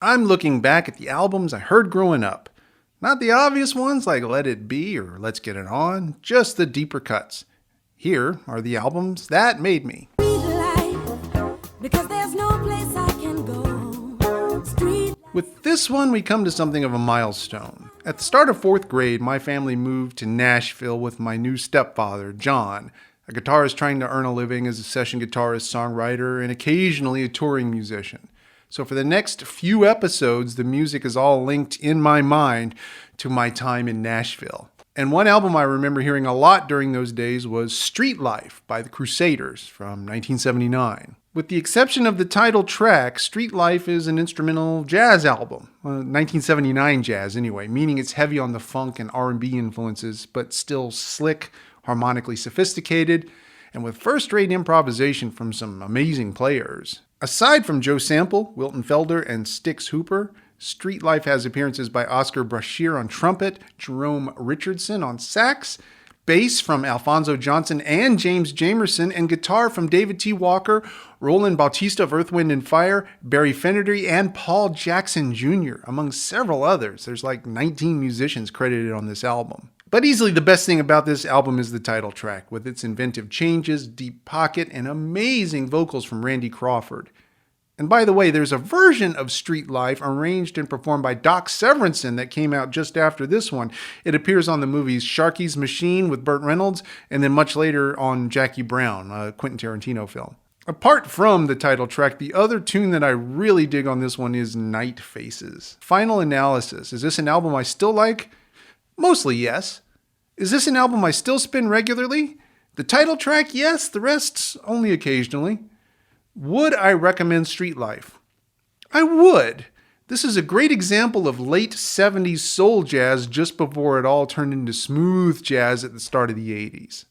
I'm looking back at the albums I heard growing up. Not the obvious ones like Let It Be or Let's Get It On, just the deeper cuts. Here are the albums that made me. With this one, we come to something of a milestone. At the start of 4th grade, my family moved to Nashville with my new stepfather, John, a guitarist trying to earn a living as a session guitarist, songwriter, and occasionally a touring musician. So for the next few episodes, the music is all linked in my mind to my time in Nashville. And one album I remember hearing a lot during those days was Street Life by the Crusaders from 1979. With the exception of the title track, Street Life is an instrumental jazz album, 1979 jazz anyway, meaning it's heavy on the funk and R&B influences, but still slick, harmonically sophisticated, and with first-rate improvisation from some amazing players. Aside from Joe Sample, Wilton Felder, and Styx Hooper, Street Life has appearances by Oscar Brashear on trumpet, Jerome Richardson on sax, bass from Alphonso Johnson and James Jamerson, and guitar from David T. Walker, Roland Bautista of Earth, Wind & Fire, Barry Finnerty, and Paul Jackson Jr., among several others. There's like 19 musicians credited on this album. But easily the best thing about this album is the title track, with its inventive changes, deep pocket, and amazing vocals from Randy Crawford. And by the way, there's a version of Street Life arranged and performed by Doc Severinsen that came out just after this one. It appears on the movies Sharky's Machine with Burt Reynolds, and then much later on Jackie Brown, a Quentin Tarantino film. Apart from the title track, the other tune that I really dig on this one is Night Faces. Final analysis. Is this an album I still like? Mostly yes. Is this an album I still spin regularly? The title track, yes. The rest, only occasionally. Would I recommend Street Life? I would. This is a great example of late 70s soul jazz just before it all turned into smooth jazz at the start of the 80s.